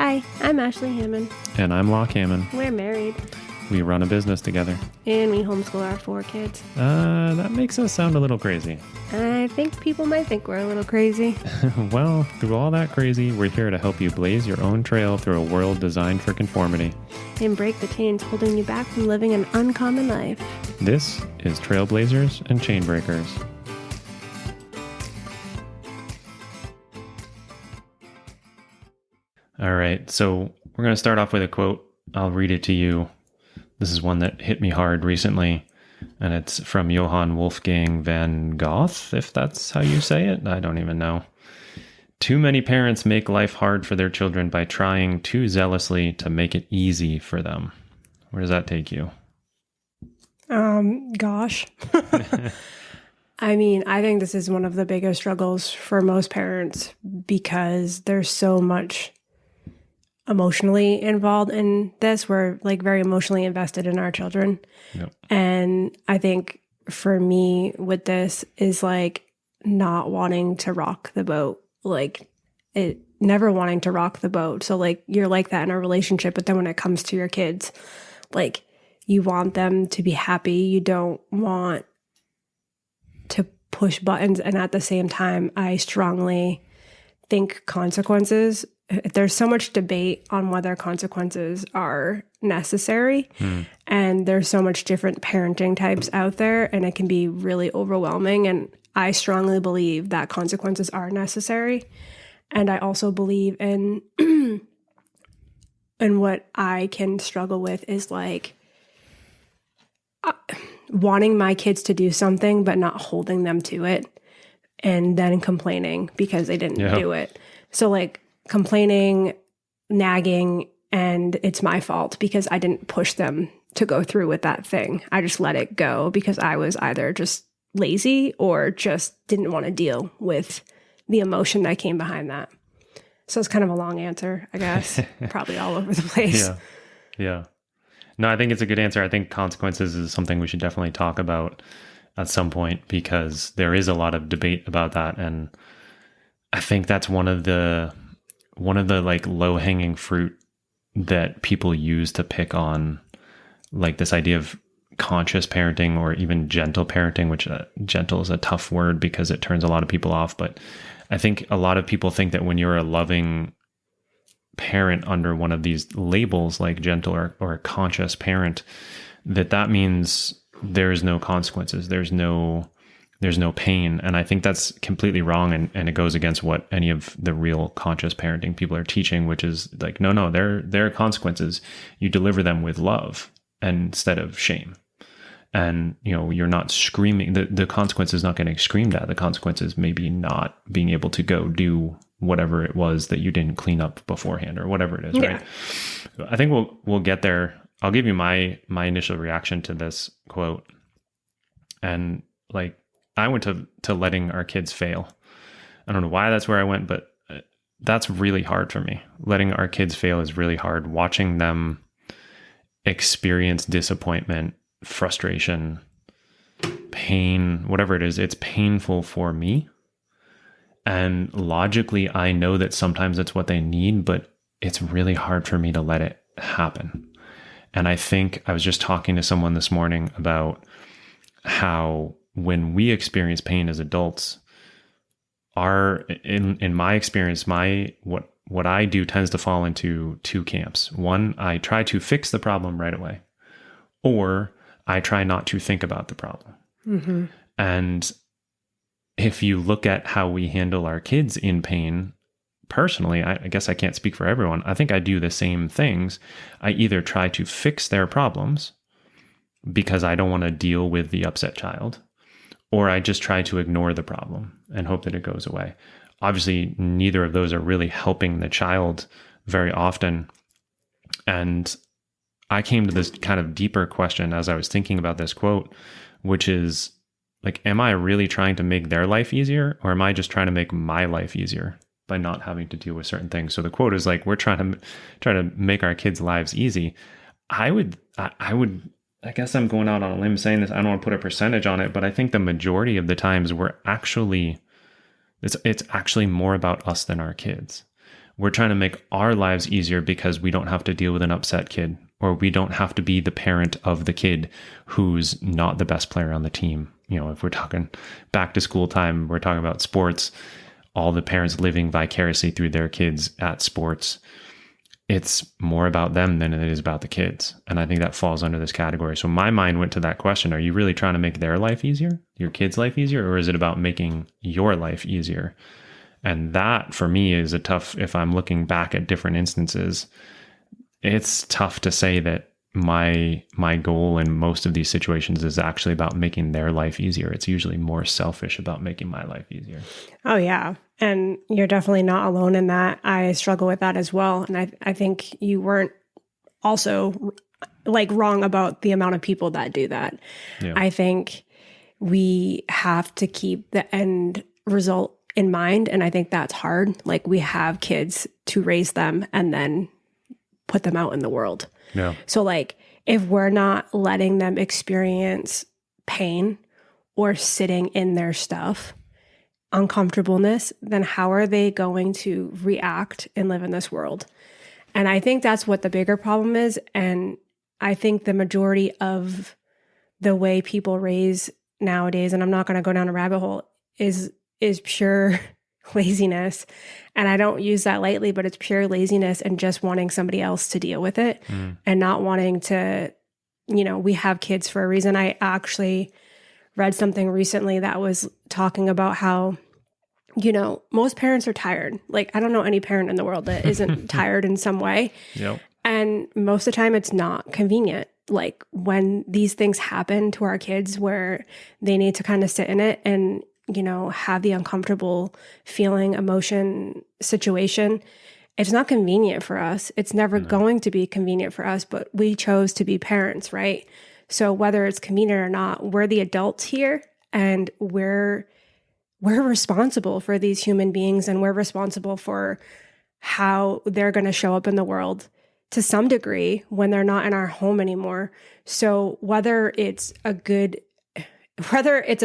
Hi, I'm Ashley Hammond. And I'm Locke Hammond. We're married. We run a business together. And we homeschool our 4 kids. That makes us sound a little crazy. I think people might think we're a little crazy. Well, through all that crazy, we're here to help you blaze your own trail through a world designed for conformity. And break the chains holding you back from living an uncommon life. This is Trailblazers and Chainbreakers. All right, so we're going to start off with a quote. I'll read it to you. This is one that hit me hard recently, and it's from Johann Wolfgang van Goethe, if that's how you say it. I don't even know. Too many parents make life hard for their children by trying too zealously to make it easy for them. Where does that take you? Gosh. I mean, I think this is one of the biggest struggles for most parents because there's so much emotionally involved in this. We're like very emotionally invested in our children. Yep. And I think for me with this is like not wanting to rock the boat, never wanting to rock the boat. So like you're like that in a relationship, but then when it comes to your kids, like you want them to be happy. You don't want to push buttons. And at the same time, I strongly think consequences. There's so much debate on whether consequences are necessary. And there's so much different parenting types out there, and it can be really overwhelming. And I strongly believe that consequences are necessary. And I also believe in and what I can struggle with is like wanting my kids to do something, but not holding them to it and then complaining because they didn't do it. So like complaining, nagging, and it's my fault because I didn't push them to go through with that thing. I just let it go because I was either just lazy or just didn't want to deal with the emotion that came behind that. So it's kind of a long answer, I guess, probably all over the place. Yeah. No, I think it's a good answer. I think consequences is something we should definitely talk about at some point because there is a lot of debate about that. And I think that's one of the like low hanging fruit that people use to pick on like this idea of conscious parenting or even gentle parenting, which gentle is a tough word because it turns a lot of people off. But I think a lot of people think that when you're a loving parent under one of these labels like gentle or a conscious parent, that means there's no consequences. There's no pain. And I think that's completely wrong. And it goes against what any of the real conscious parenting people are teaching, which is like, no, there are consequences. You deliver them with love instead of shame. And, you're not screaming. The consequence is not getting screamed at. The consequence is maybe not being able to go do whatever it was that you didn't clean up beforehand or whatever it is. Yeah. Right. So I think we'll get there. I'll give you my initial reaction to this quote. And like, I went to letting our kids fail. I don't know why that's where I went, but that's really hard for me. Letting our kids fail is really hard. Watching them experience disappointment, frustration, pain, whatever it is, it's painful for me. And logically, I know that sometimes it's what they need, but it's really hard for me to let it happen. And I think I was just talking to someone this morning about how when we experience pain as adults, in my experience, what I do tends to fall into 2 camps. One, I try to fix the problem right away, or I try not to think about the problem. Mm-hmm. And if you look at how we handle our kids in pain, personally, I guess I can't speak for everyone. I think I do the same things. I either try to fix their problems because I don't want to deal with the upset child, or I just try to ignore the problem and hope that it goes away. Obviously, neither of those are really helping the child very often. And I came to this kind of deeper question as I was thinking about this quote, which is like, am I really trying to make their life easier, or am I just trying to make my life easier by not having to deal with certain things? So the quote is like, we're trying to make our kids' lives easy. I guess I'm going out on a limb saying this. I don't want to put a percentage on it, but I think the majority of the times it's actually more about us than our kids. we're trying to make our lives easier because we don't have to deal with an upset kid, or we don't have to be the parent of the kid who's not the best player on the team. You know, if we're talking back to school time, we're talking about sports, all the parents living vicariously through their kids at sports. It's more about them than it is about the kids. And I think that falls under this category. So my mind went to that question. Are you really trying to make their life easier, your kids' life easier, or is it about making your life easier? And that for me is a tough, if I'm looking back at different instances, it's tough to say that my goal in most of these situations is actually about making their life easier. It's usually more selfish about making my life easier. Oh, yeah. And you're definitely not alone in that. I struggle with that as well. And I think you weren't also like wrong about the amount of people that do that. Yeah. I think we have to keep the end result in mind. And I think that's hard. Like, we have kids to raise them and then put them out in the world. Yeah. So like, if we're not letting them experience pain or sitting in their stuff, uncomfortableness, then how are they going to react and live in this world? And I think that's what the bigger problem is. And I think the majority of the way people raise nowadays, and I'm not going to go down a rabbit hole, is pure laziness. And I don't use that lightly, but it's pure laziness and just wanting somebody else to deal with it and not wanting to, you know, we have kids for a reason. I actually read something recently that was talking about how, you know, most parents are tired. Like, I don't know any parent in the world that isn't tired in some way. Yep. And most of the time it's not convenient. Like, when these things happen to our kids where they need to kind of sit in it and, you know, have the uncomfortable feeling, emotion, situation, it's not convenient for us. It's never going to be convenient for us, but we chose to be parents, right? So whether it's convenient or not, we're the adults here, and we're responsible for these human beings, and we're responsible for how they're going to show up in the world to some degree when they're not in our home anymore. So whether it's an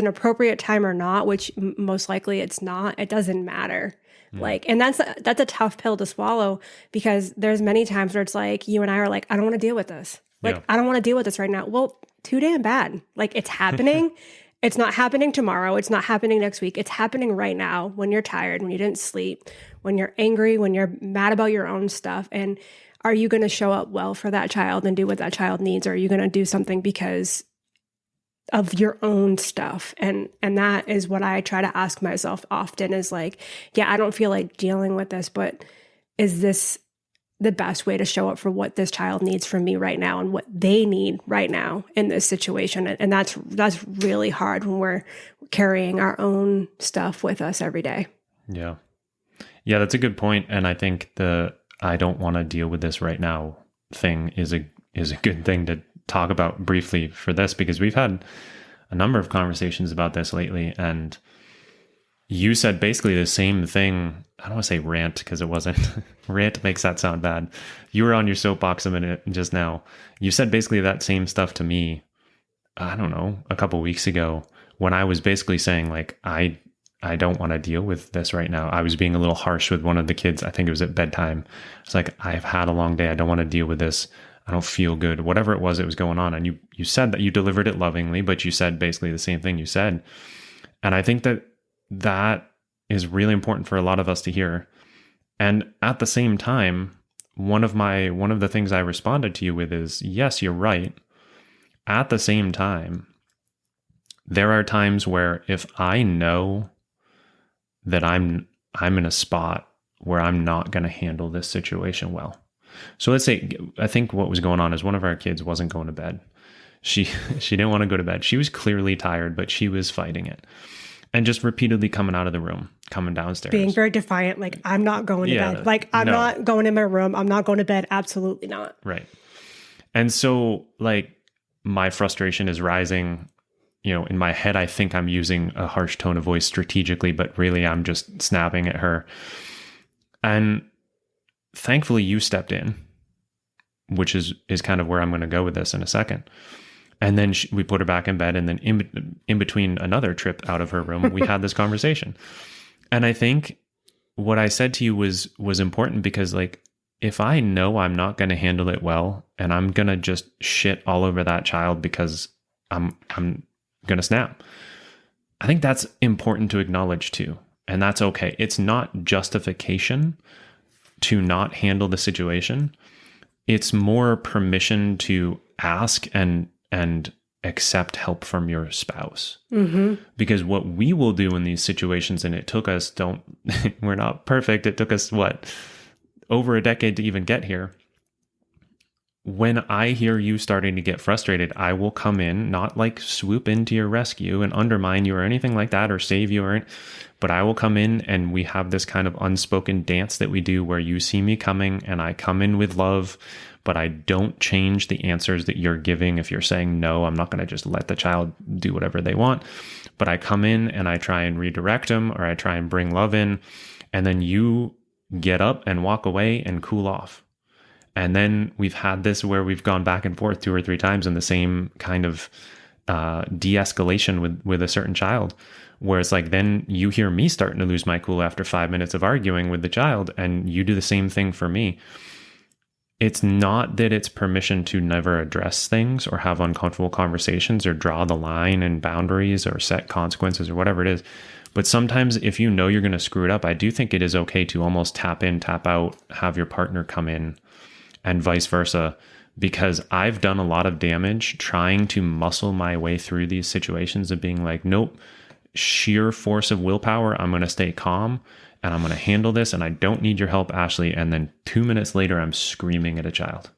appropriate time or not, which most likely it's not, it doesn't matter. Like, and that's a tough pill to swallow, because there's many times where it's like, you and I are like, I don't want to deal with this. Like, I don't want to deal with this right now. Well, too damn bad. Like, it's happening. It's not happening tomorrow. It's not happening next week. It's happening right now, when you're tired, when you didn't sleep, when you're angry, when you're mad about your own stuff. And are you going to show up well for that child and do what that child needs? Or are you going to do something because of your own stuff? And that is what I try to ask myself often, is like, yeah, I don't feel like dealing with this, but is this the best way to show up for what this child needs from me right now and what they need right now in this situation? And that's really hard when we're carrying our own stuff with us every day. Yeah. Yeah, that's a good point. And I think the I don't want to deal with this right now thing is a good thing to talk about briefly for this, because we've had a number of conversations about this lately, and you said basically the same thing. I don't want to say rant, because it wasn't. Rant makes that sound bad. You were on your soapbox a minute just now. You said basically that same stuff to me, I don't know, a couple weeks ago, when I was basically saying like, I don't want to deal with this right now. I was being a little harsh with one of the kids. I think it was at bedtime. It's like, I've had a long day. I don't want to deal with this. I don't feel good. Whatever it was going on. And you said that you delivered it lovingly, but you said basically the same thing you said. And I think that is really important for a lot of us to hear. And at the same time, one of the things I responded to you with is, yes, you're right. At the same time, there are times where if I know that I'm in a spot where I'm not going to handle this situation well. So let's say, I think what was going on is one of our kids wasn't going to bed. She didn't want to go to bed. She was clearly tired, but she was fighting it. And just repeatedly coming out of the room, coming downstairs. Being very defiant, like, I'm not going to bed. Like, I'm not going in my room. I'm not going to bed. Absolutely not. Right. And so, like, my frustration is rising. You know, in my head, I think I'm using a harsh tone of voice strategically, but really I'm just snapping at her. And thankfully you stepped in, which is kind of where I'm going to go with this in a second. And then we put her back in bed, and then in between another trip out of her room, we had this conversation. And I think what I said to you was important because like, if I know I'm not going to handle it well and I'm going to just shit all over that child because I'm going to snap, I think that's important to acknowledge too. And that's okay. It's not justification to not handle the situation. It's more permission to ask and accept help from your spouse. Mm-hmm. Because what we will do in these situations, and it took us, we're not perfect. It took us over a decade to even get here. When I hear you starting to get frustrated, I will come in, not like swoop into your rescue and undermine you or anything like that, or save you, but I will come in and we have this kind of unspoken dance that we do where you see me coming and I come in with love, but I don't change the answers that you're giving. If you're saying no, I'm not going to just let the child do whatever they want, but I come in and I try and redirect them, or I try and bring love in, and then you get up and walk away and cool off. And then we've had this where we've gone back and forth 2 or 3 times in the same kind of de-escalation with a certain child, where it's like, then you hear me starting to lose my cool after 5 minutes of arguing with the child, and you do the same thing for me. It's not that it's permission to never address things or have uncomfortable conversations or draw the line and boundaries or set consequences or whatever it is. But sometimes if you know you're going to screw it up, I do think it is okay to almost tap in, tap out, have your partner come in, and vice versa, because I've done a lot of damage trying to muscle my way through these situations of being like, nope, sheer force of willpower, I'm going to stay calm and I'm going to handle this and I don't need your help, Ashley. And then 2 minutes later, I'm screaming at a child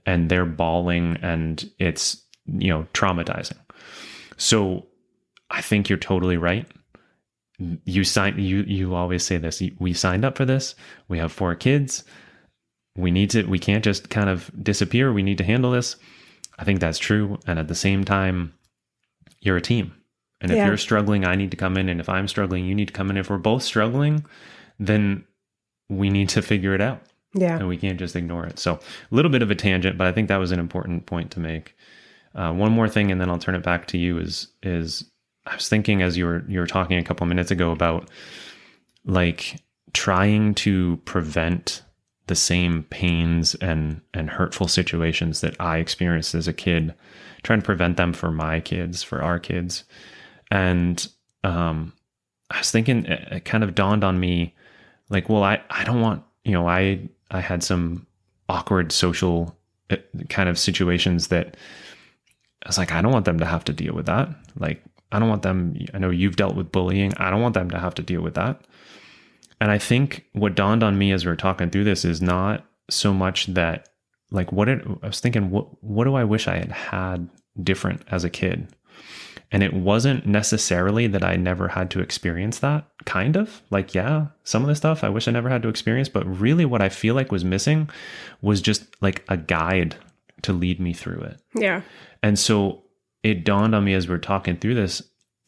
and they're bawling and it's, traumatizing. So I think you're totally right. You always say this, we signed up for this. We have 4 kids. We can't just kind of disappear. We need to handle this. I think that's true. And at the same time, you're a team. And if you're struggling, I need to come in. And if I'm struggling, you need to come in. If we're both struggling, then we need to figure it out. Yeah. And we can't just ignore it. So a little bit of a tangent, but I think that was an important point to make. One more thing, and then I'll turn it back to you is I was thinking as you were talking a couple minutes ago about like trying to prevent the same pains and hurtful situations that I experienced as a kid, trying to prevent them for my kids, for our kids. And I was thinking, it kind of dawned on me, like, well, I don't want, I had some awkward social kind of situations that I was like, I don't want them to have to deal with that. Like, I don't want them, I know you've dealt with bullying. I don't want them to have to deal with that. And I think what dawned on me as we were talking through this is not so much that, like, I was thinking, what do I wish I had different as a kid? And it wasn't necessarily that I never had to experience that, kind of. Like, yeah, some of the stuff I wish I never had to experience, but really what I feel like was missing was just like a guide to lead me through it. Yeah. And so it dawned on me as we're talking through this,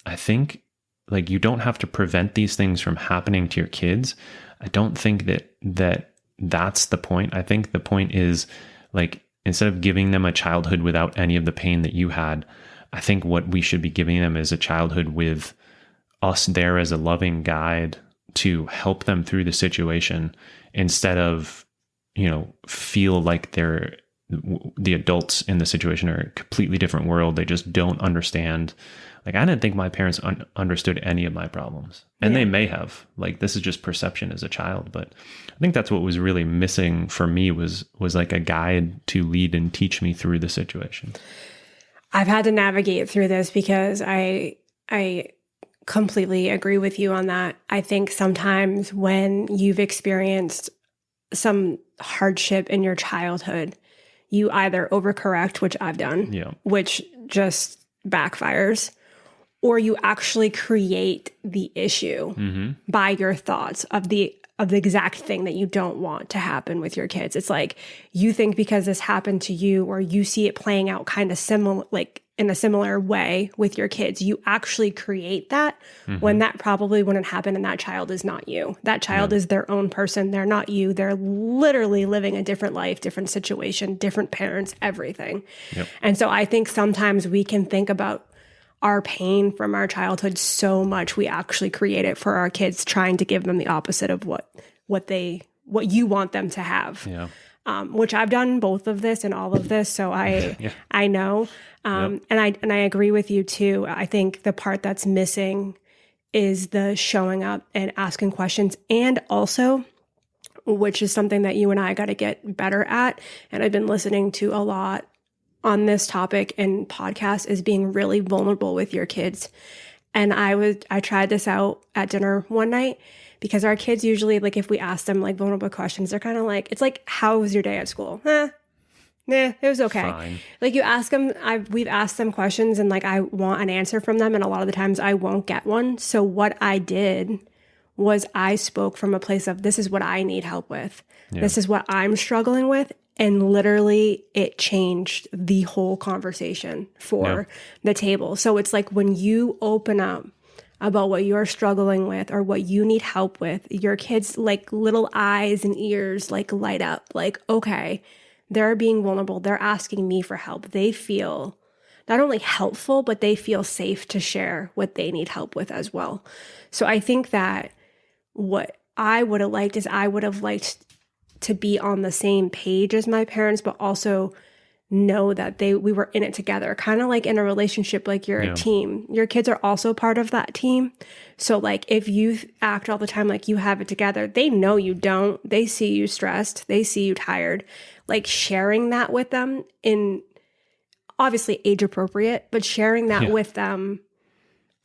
I think, like, you don't have to prevent these things from happening to your kids. I don't think that's the point. I think the point is, like, instead of giving them a childhood without any of the pain that you had, I think what we should be giving them is a childhood with us there as a loving guide to help them through the situation, instead of, feel like the adults in the situation are a completely different world. They just don't understand. Like, I didn't think my parents understood any of my problems, and they may have. Like, this is just perception as a child, but I think that's what was really missing for me was like a guide to lead and teach me through the situation. I've had to navigate through this because I completely agree with you on that. I think sometimes when you've experienced some hardship in your childhood, you either overcorrect, which I've done, which just backfires, or you actually create the issue by your thoughts of the exact thing that you don't want to happen with your kids. It's like you think because this happened to you, or you see it playing out kind of similar, like in a similar way with your kids, you actually create that when that probably wouldn't happen, and that child is not you. That child is their own person. They're not you. They're literally living a different life, different situation, different parents, everything. Yep. And so I think sometimes we can think about our pain from our childhood so much, we actually create it for our kids, trying to give them the opposite of what you want them to have. Yeah. Which I've done both of this and all of this, so Yeah. I know, and I agree with you too. I think the part that's missing is the showing up and asking questions, and also, which is something that you and I got to get better at, and I've been listening to a lot on this topic and podcasts, is being really vulnerable with your kids. And I tried this out at dinner one night, because our kids usually, like, if we ask them like vulnerable questions, they're kind of like, it's like, how was your day at school? Nah, it was okay. Fine. Like, you ask them, we've asked them questions, and like, I want an answer from them, and a lot of the times I won't get one. So what I did was I spoke from a place of, this is what I need help with. Yeah. This is what I'm struggling with. And literally it changed the whole conversation for the table. So it's like, when you open up about what you're struggling with or what you need help with, your kids, like, little eyes and ears like light up, like, okay, they're being vulnerable. They're asking me for help. They feel not only helpful, but they feel safe to share what they need help with as well. So I think that what I would have liked is, I would have liked to be on the same page as my parents, but also know that we were in it together, kind of like in a relationship, like you're a team. Your kids are also part of that team. So like, if you act all the time like you have it together, they know you don't. They see you stressed. They see you tired. Like, sharing that with them, in obviously age appropriate, but sharing that with them,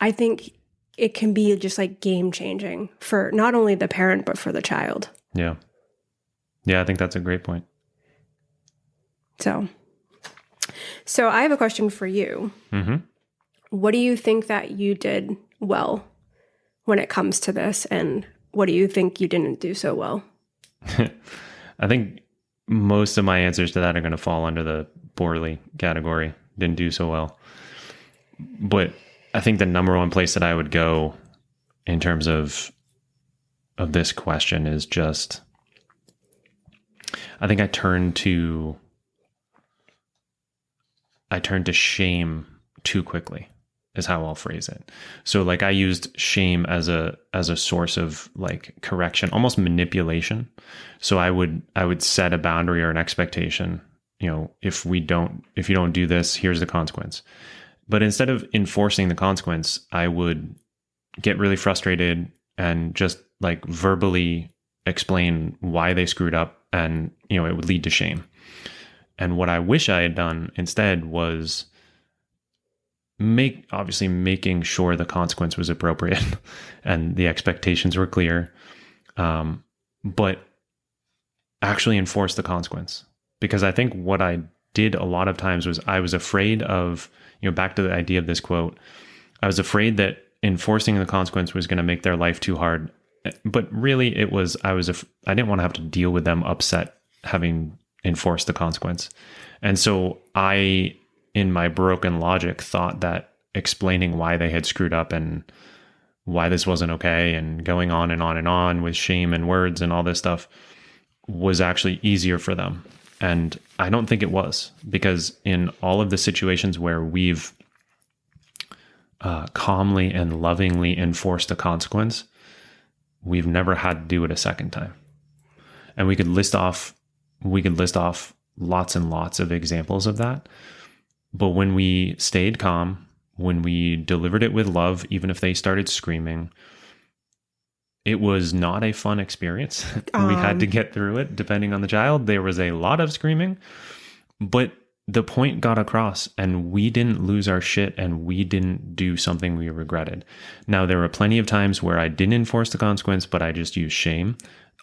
I think it can be just like game changing for not only the parent, but for the child. Yeah. Yeah, I think that's a great point. So I have a question for you. Mm-hmm. What do you think that you did well when it comes to this? And what do you think you didn't do so well? I think most of my answers to that are going to fall under the poorly category. Didn't do so well. But I think the number one place that I would go in terms of this question is just, I think I turned to shame too quickly, is how I'll phrase it. So like, I used shame as a source of like correction, almost manipulation. So I would set a boundary or an expectation, if you don't do this, here's the consequence. But instead of enforcing the consequence, I would get really frustrated and just like verbally explain why they screwed up, and it would lead to shame. And what I wish I had done instead was making sure the consequence was appropriate and the expectations were clear, but actually enforce the consequence. Because I think what I did a lot of times was, I was afraid of, back to the idea of this quote, I was afraid that enforcing the consequence was going to make their life too hard. But really it was, I didn't want to have to deal with them upset having enforced the consequence. And so I, in my broken logic, thought that explaining why they had screwed up and why this wasn't okay, and going on and on and on with shame and words and all this stuff, was actually easier for them. And I don't think it was, because in all of the situations where we've calmly and lovingly enforced a consequence, we've never had to do it a second time. And we could list off lots and lots of examples of that. But when we stayed calm, when we delivered it with love, even if they started screaming, it was not a fun experience. We had to get through it. Depending on the child, there was a lot of screaming, but the point got across, and we didn't lose our shit, and we didn't do something we regretted. Now, there were plenty of times where I didn't enforce the consequence, but I just used shame.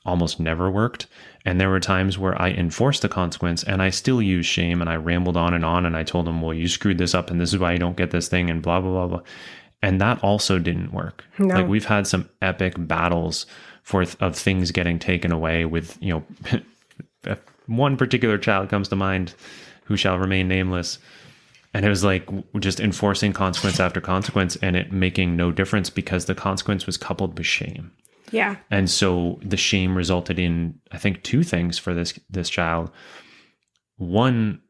Almost never worked. And there were times where I enforced the consequence and I still used shame, and I rambled on, and I told them, well, you screwed this up and this is why you don't get this thing, and blah, blah, blah, blah. And that also didn't work. No. Like, we've had some epic battles of things getting taken away with, one particular child comes to mind who shall remain nameless. And it was like just enforcing consequence after consequence, and it making no difference because the consequence was coupled with shame. Yeah. And so the shame resulted in, I think, two things for this child. One,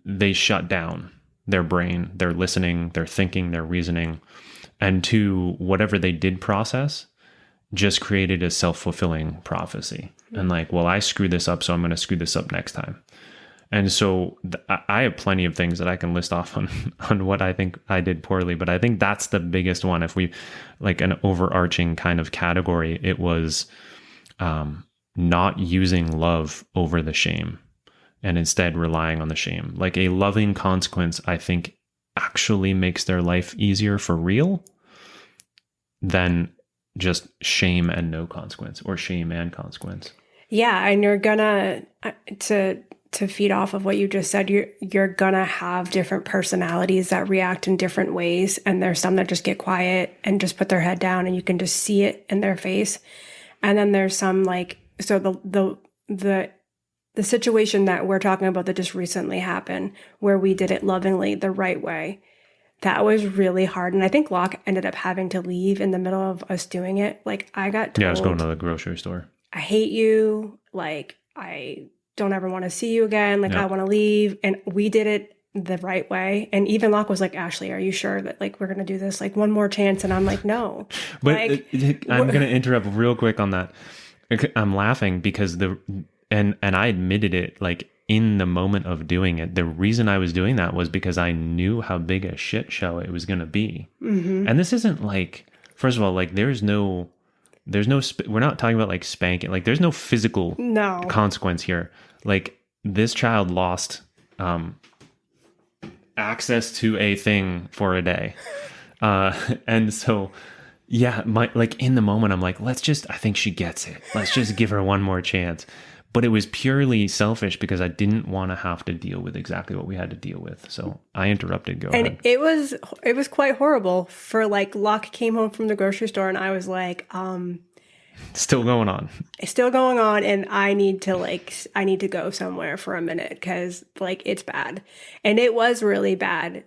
they shut down. their brain, their listening, their thinking, their reasoning, and two, whatever they did process just created a self-fulfilling prophecy. And like, well, I screwed this up, so I'm going to screw this up next time. And so I have plenty of things that I can list off on what I think I did poorly, but I think that's the biggest one. If we like an overarching kind of category, it was not using love over the shame and instead relying on the shame. Like a loving consequence, I think actually makes their life easier for real than just shame and no consequence, or shame and consequence. Yeah, and you're gonna to feed off of what you just said, you're gonna have different personalities that react in different ways, and there's some that just get quiet and just put their head down, and you can just see it in their face. And then there's some like, so the situation that we're talking about that just recently happened, where we did it lovingly the right way, that was really hard. And I think Locke ended up having to leave in the middle of us doing it. Like I got told, I was going to the grocery store. I hate you. Like I don't ever want to see you again. Like I want to leave. And we did it the right way. And even Locke was like, Ashley, are you sure that like we're going to do this? Like one more chance. And I'm like, no. But like, I'm going to interrupt real quick on that. I'm laughing because and I admitted it like in the moment of doing it. The reason I was doing that was because I knew how big a shit show it was going to be. Mm-hmm. And this isn't like, first of all, like we're not talking about like spanking. Like there's no physical consequence here. Like this child lost access to a thing for a day. And so, yeah, like in the moment, I'm like, I think she gets it. Let's just give her one more chance. But it was purely selfish because I didn't want to have to deal with exactly what we had to deal with. So I interrupted. Go ahead. And it was quite horrible. For like Locke came home from the grocery store and I was like, still going on. It's still going on, and I need to go somewhere for a minute because like it's bad. And it was really bad.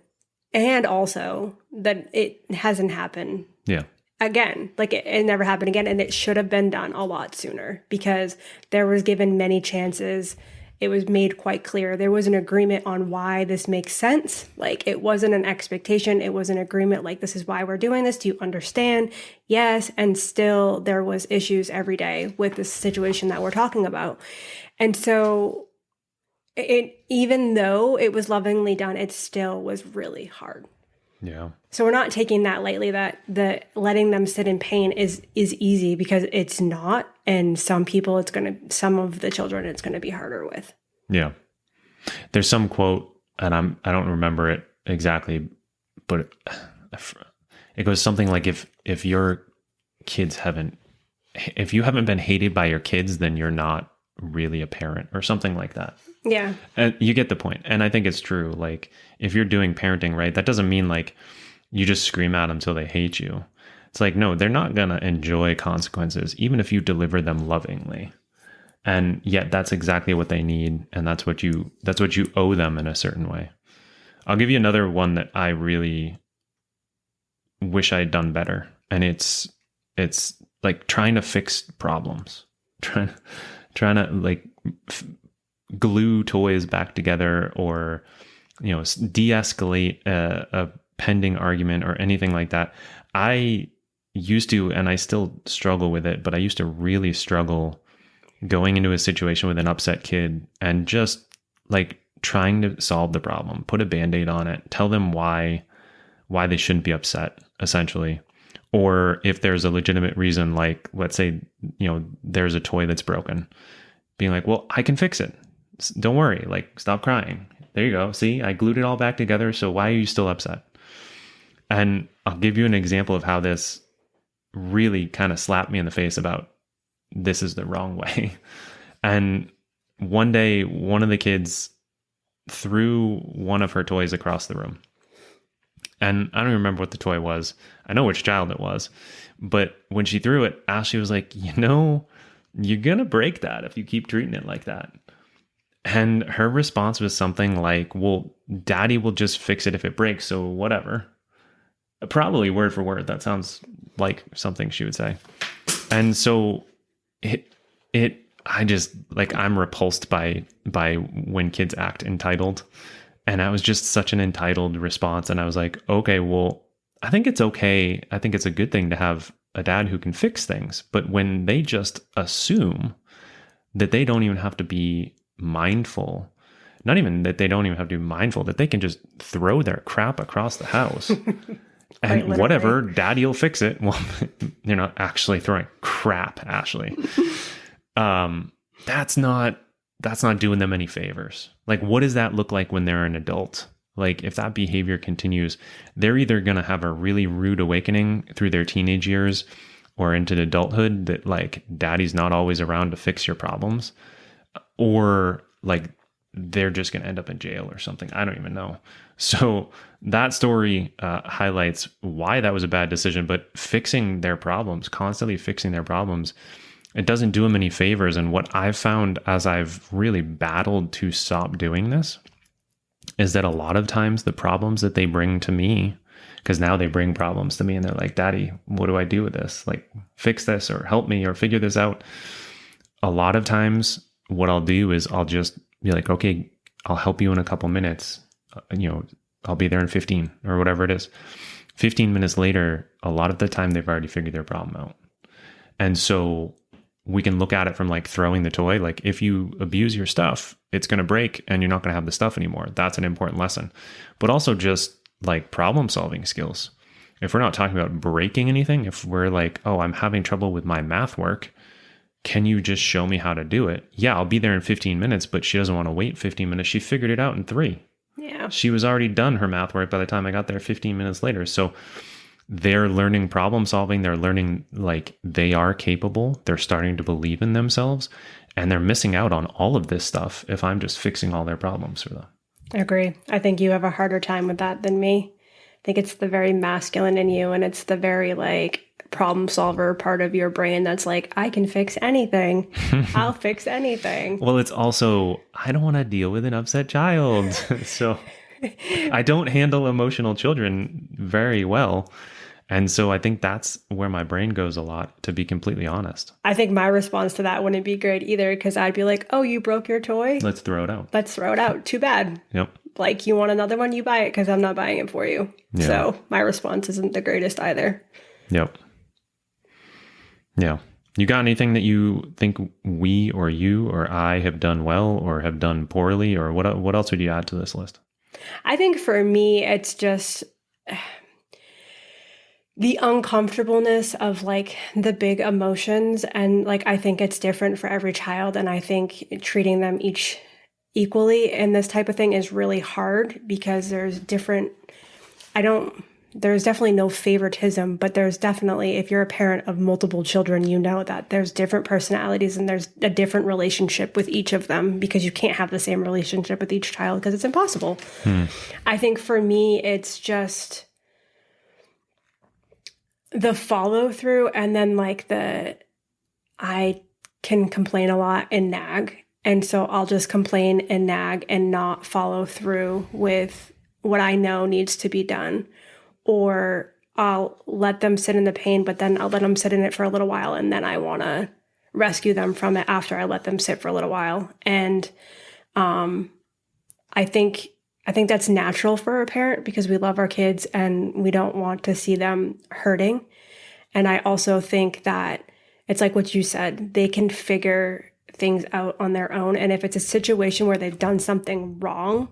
And also that it hasn't happened. Yeah. Again, like it never happened again, and it should have been done a lot sooner because there was given many chances. It was made quite clear. There was an agreement on why this makes sense. Like it wasn't an expectation. It was an agreement. Like, this is why we're doing this. Do you understand? Yes. And still there was issues every day with this situation that we're talking about. And so even though it was lovingly done, it still was really hard. Yeah. So we're not taking that lightly, that the letting them sit in pain is easy, because it's not. And some people, some of the children, it's going to be harder with. Yeah. There's some quote, and I don't remember it exactly, but it goes something like, if your kids if you haven't been hated by your kids, then you're not really a parent, or something like that. Yeah. And you get the point. And I think it's true. Like if you're doing parenting, right, that doesn't mean like you just scream at them till they hate you. It's like, no, they're not going to enjoy consequences, even if you deliver them lovingly. And yet that's exactly what they need. And that's what you owe them in a certain way. I'll give you another one that I really wish I'd done better. And it's like trying to fix problems, trying to like glue toys back together, or, de-escalate a pending argument or anything like that. I used to, and I still struggle with it, but I used to really struggle going into a situation with an upset kid and just like trying to solve the problem, put a Band-Aid on it, tell them why they shouldn't be upset, essentially. Or if there's a legitimate reason, like let's say, there's a toy that's broken, being like, well, I can fix it. Don't worry. Like, stop crying. There you go. See, I glued it all back together. So why are you still upset? And I'll give you an example of how this really kind of slapped me in the face about this is the wrong way. And one day, one of the kids threw one of her toys across the room. And I don't remember what the toy was. I know which child it was. But when she threw it, Ashley was like, you're going to break that if you keep treating it like that. And her response was something like, well, Daddy will just fix it if it breaks, so whatever. Probably word for word. That sounds like something she would say. And so I just like, I'm repulsed by when kids act entitled. And that was just such an entitled response. And I was like, okay, well, I think it's okay. I think it's a good thing to have a dad who can fix things. But when they just assume that they don't even have to be mindful, not even that they don't even have to be mindful, that they can just throw their crap across the house and whatever, daddy will fix it. Well, you're not actually throwing crap, Ashley. That's not doing them any favors. Like, what does that look like when they're an adult? Like, if that behavior continues, they're either going to have a really rude awakening through their teenage years or into adulthood that, like, daddy's not always around to fix your problems, or like they're just going to end up in jail or something. I don't even know. So that story highlights why that was a bad decision, but fixing their problems, constantly fixing their problems, it doesn't do them any favors. And what I've found as I've really battled to stop doing this is that a lot of times the problems that they bring to me, because now they bring problems to me and they're like, Daddy, what do I do with this? Like, fix this or help me or figure this out. A lot of times what I'll do is I'll just be like, okay, I'll help you in a couple minutes. I'll be there in 15 or whatever it is. 15 minutes later, a lot of the time they've already figured their problem out. And so we can look at it from like throwing the toy. Like, if you abuse your stuff, it's going to break and you're not going to have the stuff anymore. That's an important lesson. But also just like problem solving skills. If we're not talking about breaking anything, if we're like, oh, I'm having trouble with my math work, can you just show me how to do it? Yeah, I'll be there in 15 minutes, but she doesn't want to wait 15 minutes. She figured it out in 3. Yeah. She was already done her math work by the time I got there 15 minutes later. So they're learning problem solving. They're learning like they are capable. They're starting to believe in themselves, and they're missing out on all of this stuff if I'm just fixing all their problems for them. I agree. I think you have a harder time with that than me. I think it's the very masculine in you, and it's the very like problem solver part of your brain that's like, I can fix anything. I'll fix anything. Well, it's also, I don't want to deal with an upset child. So I don't handle emotional children very well. And so I think that's where my brain goes a lot, to be completely honest. I think my response to that wouldn't be great either, because I'd be like, oh, you broke your toy? Let's throw it out. Let's throw it out. Too bad. Yep. Like, you want another one? You buy it, because I'm not buying it for you. Yeah. So my response isn't the greatest either. Yep. Yeah. You got anything that you think we or you or I have done well or have done poorly, or what else would you add to this list? I think for me, it's just the uncomfortableness of like the big emotions. And like, I think it's different for every child. And I think treating them each equally in this type of thing is really hard, because there's definitely no favoritism, but there's definitely, if you're a parent of multiple children, you know that there's different personalities and there's a different relationship with each of them, because you can't have the same relationship with each child because it's impossible. I think for me, it's just the follow through, and then like I can complain a lot and nag. And so I'll just complain and nag and not follow through with what I know needs to be done. Or I'll let them sit in the pain, but then I'll let them sit in it for a little while, and then I want to rescue them from it after I let them sit for a little while. And I think that's natural for a parent, because we love our kids and we don't want to see them hurting. And I also think that it's like what you said, they can figure things out on their own. And if it's a situation where they've done something wrong,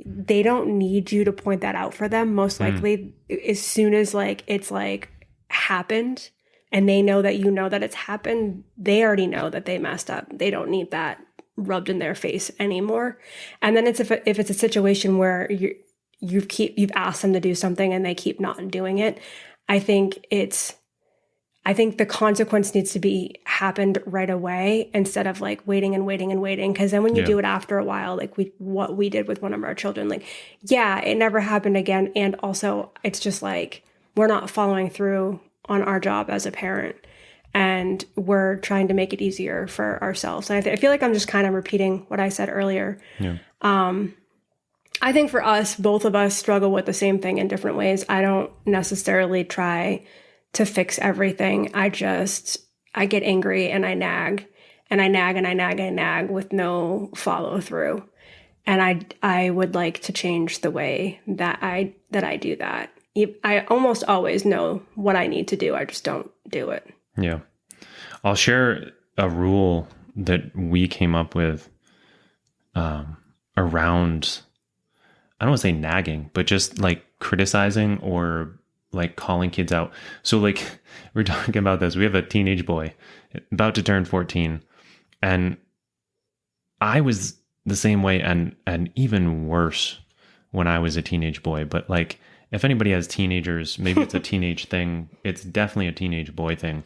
they don't need you to point that out for them. Most likely, as soon as like it's like happened and they know that you know that it's happened, they already know that they messed up. They don't need that rubbed in their face anymore. And then if it's a situation where you've asked them to do something and they keep not doing it, I think the consequence needs to be happened right away, instead of like waiting and waiting and waiting. Because then when you do it after a while, like what we did with one of our children, like, yeah, it never happened again. And also it's just like, we're not following through on our job as a parent, and we're trying to make it easier for ourselves. And I feel like I'm just kind of repeating what I said earlier. Yeah. I think for us, both of us struggle with the same thing in different ways. I don't necessarily try to fix everything. I get angry and I nag and I nag and I nag and I nag with no follow through. And I would like to change the way that I do that. I almost always know what I need to do. I just don't do it. Yeah. I'll share a rule that we came up with around, I don't want to say nagging, but just like criticizing or like calling kids out. So like we're talking about this. We have a teenage boy about to turn 14, and I was the same way and even worse when I was a teenage boy. But like if anybody has teenagers, maybe it's a teenage thing. It's definitely a teenage boy thing.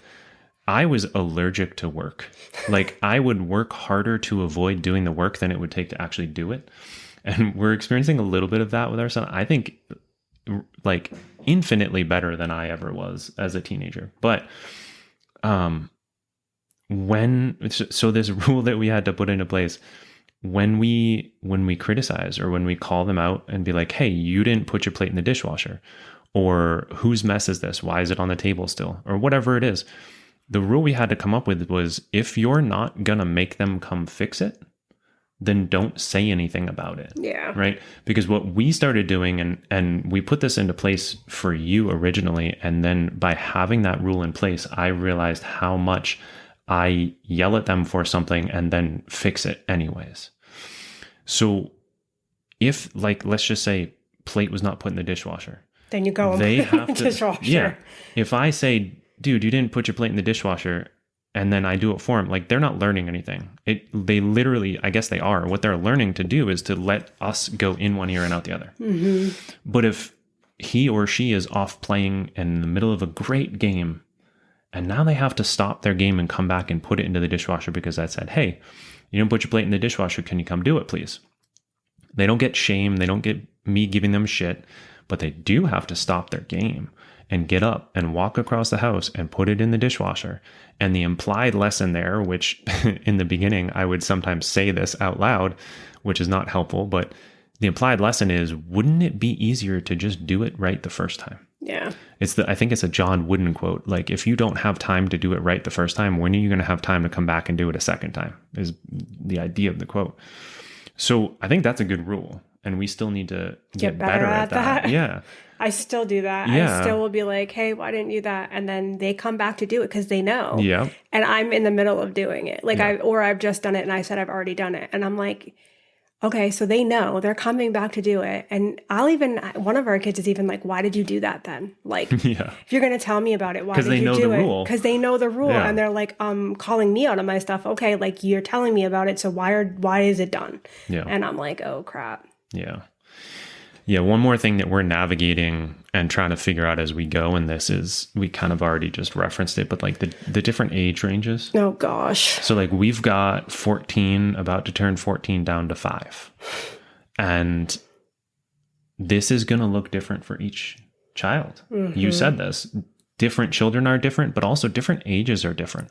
I was allergic to work. Like I would work harder to avoid doing the work than it would take to actually do it. And we're experiencing a little bit of that with our son. I think like infinitely better than I ever was as a teenager. But so this rule that we had to put into place, when we criticize or when we call them out and be like, hey, you didn't put your plate in the dishwasher, or whose mess is this? Why is it on the table still? Or whatever it is. The rule we had to come up with was, if you're not going to make them come fix it, then don't say anything about it. Yeah. Right. Because what we started doing, and we put this into place for you originally. And then by having that rule in place, I realized how much I yell at them for something and then fix it anyways. So if, like, let's just say plate was not put in the dishwasher, then you go they have to, dishwasher. Yeah. If I say, dude, you didn't put your plate in the dishwasher, and then I do it for them, like they're not learning anything. They literally, I guess they are. What they're learning to do is to let us go in one ear and out the other. Mm-hmm. But if he or she is off playing in the middle of a great game, and now they have to stop their game and come back and put it into the dishwasher because I said, hey, you didn't put your plate in the dishwasher. Can you come do it, please? They don't get shame. They don't get me giving them shit, but they do have to stop their game and get up and walk across the house and put it in the dishwasher. And the implied lesson there, which in the beginning, I would sometimes say this out loud, which is not helpful, but the implied lesson is, wouldn't it be easier to just do it right the first time? Yeah. I think it's a John Wooden quote. Like, if you don't have time to do it right the first time, when are you going to have time to come back and do it a second time, is the idea of the quote. So I think that's a good rule. And we still need to get better at that. Yeah. I still do that. Yeah. I still will be like, hey, why didn't you do that? And then they come back to do it because they know. Yeah. And I'm in the middle of doing it. Like I've just done it and I said I've already done it. And I'm like, okay, so they know, they're coming back to do it. And one of our kids is even like, why did you do that then? Like, yeah. If you're going to tell me about it, why did you do it? Because they know the rule. Yeah. And they're like, calling me out on my stuff. Okay, like you're telling me about it. So why is it done? Yeah. And I'm like, oh crap. Yeah. Yeah. One more thing that we're navigating and trying to figure out as we go in this is, we kind of already just referenced it, but like the different age ranges. Oh gosh. So like we've got 14, about to turn 14 down to 5. And this is going to look different for each child. Mm-hmm. You said this, different children are different, but also different ages are different.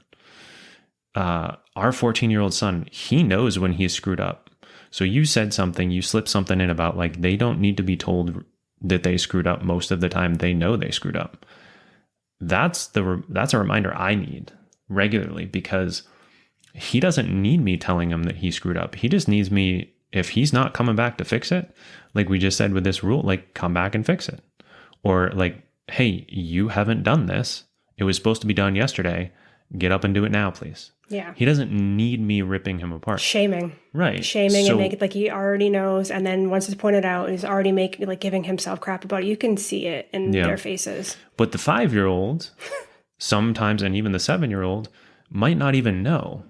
Our 14-year-old son, he knows when he's screwed up. So you said something, you slipped something in about like, they don't need to be told that they screwed up. Most of the time they know they screwed up. That's a reminder I need regularly, because he doesn't need me telling him that he screwed up. He just needs me, if he's not coming back to fix it, like we just said with this rule, like come back and fix it. Or like, hey, you haven't done this. It was supposed to be done yesterday. Get up and do it now, please. Yeah. He doesn't need me ripping him apart. Shaming. Right. Shaming and make it like he already knows. And then once it's pointed out, he's already giving himself crap about it. You can see it in their faces. But the 5-year-old sometimes, and even the 7-year-old, might not even know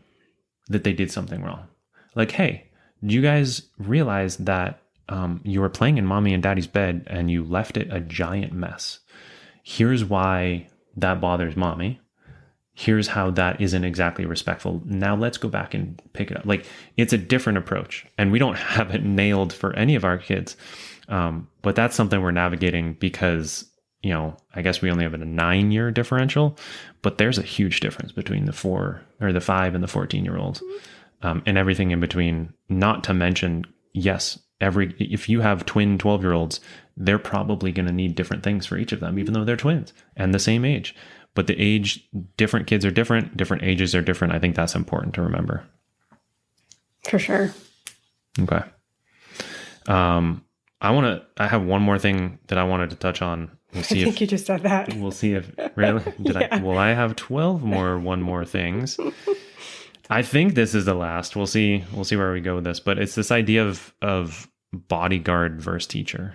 that they did something wrong. Like, hey, do you guys realize that you were playing in mommy and daddy's bed and you left it a giant mess? Here's why that bothers mommy. Here's how that isn't exactly respectful. Now let's go back and pick it up. Like, it's a different approach, and we don't have it nailed for any of our kids. But that's something we're navigating because, I guess we only have a 9-year differential, but there's a huge difference between the 5 and the 14-year-old, and everything in between. Not to mention, yes, if you have twin 12-year-olds, they're probably going to need different things for each of them, even though they're twins and the same age. But the age, different kids are different ages are different. I think that's important to remember. For sure. Okay. I have one more thing that I wanted to touch on. We'll see I think you just said that. we'll see if really Yeah. I have 12 one more things. I think this is the last. We'll see where we go with this, but it's this idea of bodyguard versus teacher.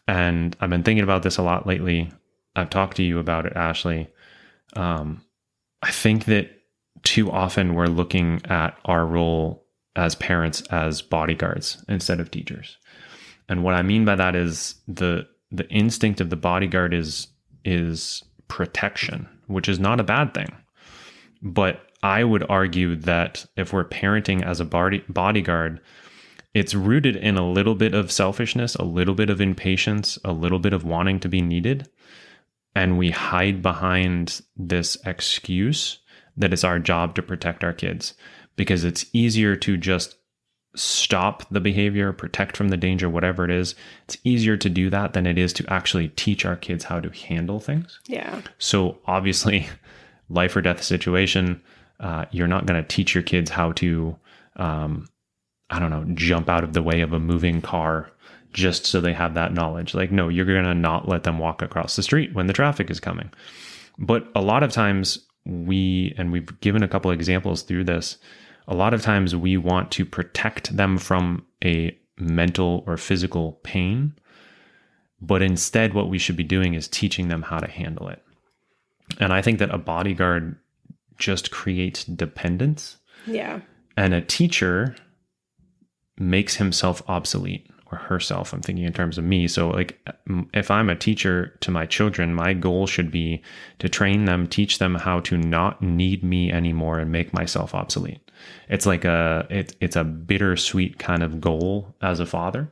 And I've been thinking about this a lot lately. I've talked to you about it, Ashley. I think that too often we're looking at our role as parents as bodyguards instead of teachers. And what I mean by that is the instinct of the bodyguard is protection, which is not a bad thing. But I would argue that if we're parenting as a bodyguard, it's rooted in a little bit of selfishness, a little bit of impatience, a little bit of wanting to be needed. And we hide behind this excuse that it's our job to protect our kids, because it's easier to just stop the behavior, protect from the danger, whatever it is. It's easier to do that than it is to actually teach our kids how to handle things. Yeah. So obviously, life or death situation, you're not going to teach your kids how to, jump out of the way of a moving car just so they have that knowledge. Like, no, you're going to not let them walk across the street when the traffic is coming. But a lot of times we've given a couple of examples through this, a lot of times we want to protect them from a mental or physical pain, but instead what we should be doing is teaching them how to handle it. And I think that a bodyguard just creates dependence. Yeah. And a teacher makes himself obsolete, or herself. I'm thinking in terms of me. So like if I'm a teacher to my children, my goal should be to train them, teach them how to not need me anymore and make myself obsolete. It's like it's a bittersweet kind of goal as a father.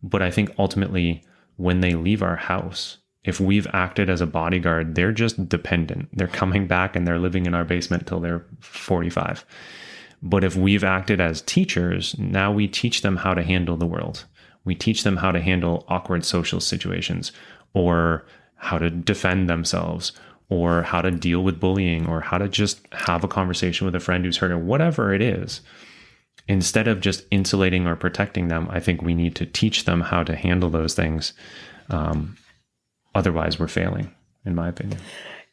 But I think ultimately when they leave our house, if we've acted as a bodyguard, they're just dependent. They're coming back and they're living in our basement till they're 45. But if we've acted as teachers, now we teach them how to handle the world. We teach them how to handle awkward social situations, or how to defend themselves, or how to deal with bullying, or how to just have a conversation with a friend who's hurt, or whatever it is. Instead of just insulating or protecting them, I think we need to teach them how to handle those things. Otherwise, we're failing, in my opinion.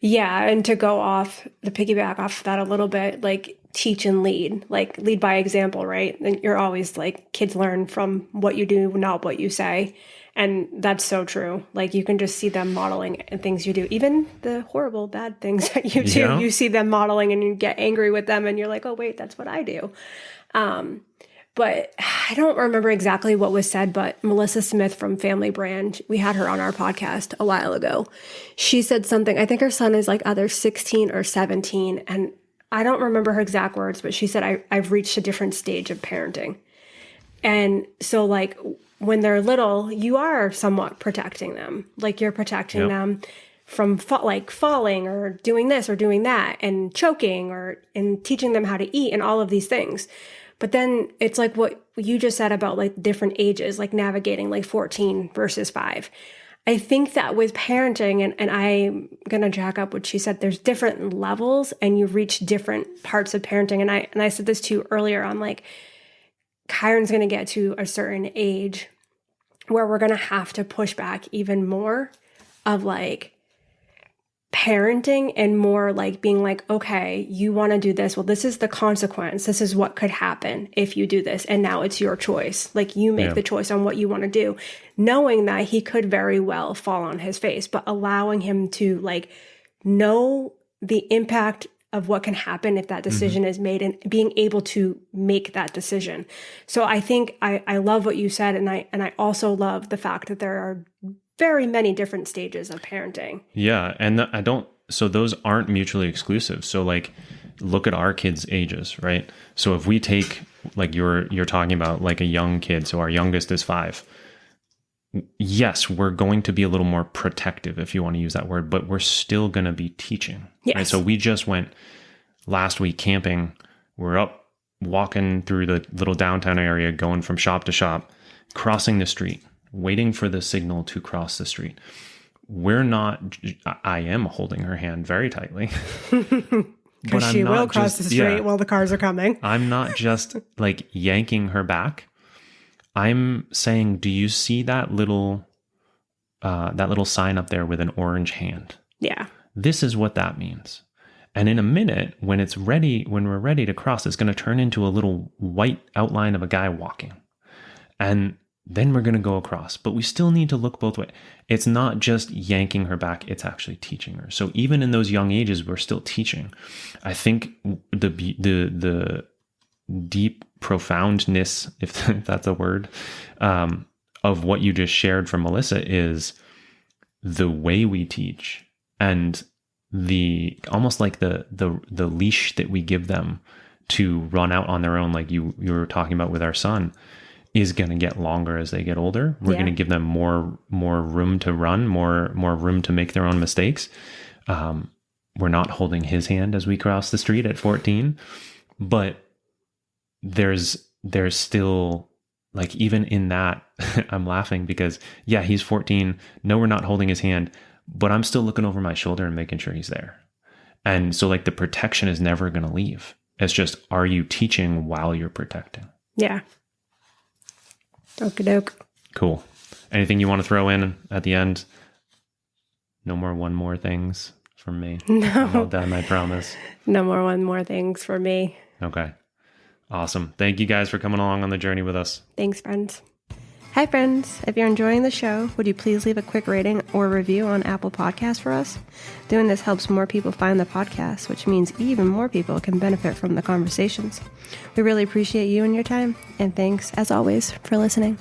Yeah. And to piggyback off that a little bit, like teach and lead, like lead by example, right? And you're always like, kids learn from what you do, not what you say. And that's so true. Like you can just see them modeling and things you do, even the horrible, bad things that you do, Yeah. You see them modeling and you get angry with them and you're like, oh, wait, that's what I do. But I don't remember exactly what was said, but Melissa Smith from Family Brand, we had her on our podcast a while ago. She said something, I think her son is like either 16 or 17. And I don't remember her exact words, but she said, I've reached a different stage of parenting. And so like when they're little, you are somewhat protecting them. Like you're protecting them from falling or doing this or doing that and choking and teaching them how to eat and all of these things. But then it's like what you just said about like different ages, like navigating like 14 versus 5. I think that with parenting, and I'm going to jack up what she said, there's different levels and you reach different parts of parenting. And I said this to you earlier on, like Kyron's going to get to a certain age where we're going to have to push back even more of like parenting and more like being like, okay, you want to do this. Well, this is the consequence. This is what could happen if you do this. And now it's your choice. Like you make the choice on what you want to do, knowing that he could very well fall on his face, but allowing him to like know the impact of what can happen if that decision is made and being able to make that decision. So I think I love what you said. And I also love the fact that there are very many different stages of parenting. Yeah. And so those aren't mutually exclusive. So like, look at our kids' ages, right? So if we take like you're talking about like a young kid, so our youngest is 5. Yes, we're going to be a little more protective if you want to use that word, but we're still going to be teaching. Yes. Right? So we just went last week camping. We're up walking through the little downtown area, going from shop to shop, crossing the street, waiting for the signal to cross the street. I am holding her hand very tightly. Because she will cross the street while the cars are coming. I'm not just like yanking her back. I'm saying, do you see that little sign up there with an orange hand? Yeah. This is what that means. And in a minute, when we're ready to cross, it's going to turn into a little white outline of a guy walking. And then we're going to go across. But we still need to look both ways. It's not just yanking her back, it's actually teaching her. So even in those young ages, we're still teaching. I think the deep profoundness, if that's a word, of what you just shared from Melissa is the way we teach, and the almost like the leash that we give them to run out on their own, like you were talking about with our son, is going to get longer as they get older. We're going to give them more room to run, more room to make their own mistakes. We're not holding his hand as we cross the street at 14, but there's still, like, even in that, I'm laughing because he's 14. No, we're not holding his hand, but I'm still looking over my shoulder and making sure he's there. And so, like, the protection is never going to leave. It's just, are you teaching while you're protecting? Yeah. Okie doke. Cool. Anything you want to throw in at the end? No more one more things from me. No. I'm all done, I promise. No more one more things for me. Okay. Awesome. Thank you guys for coming along on the journey with us. Thanks, friends. Hi, friends. If you're enjoying the show, would you please leave a quick rating or review on Apple Podcasts for us? Doing this helps more people find the podcast, which means even more people can benefit from the conversations. We really appreciate you and your time, and thanks, as always, for listening.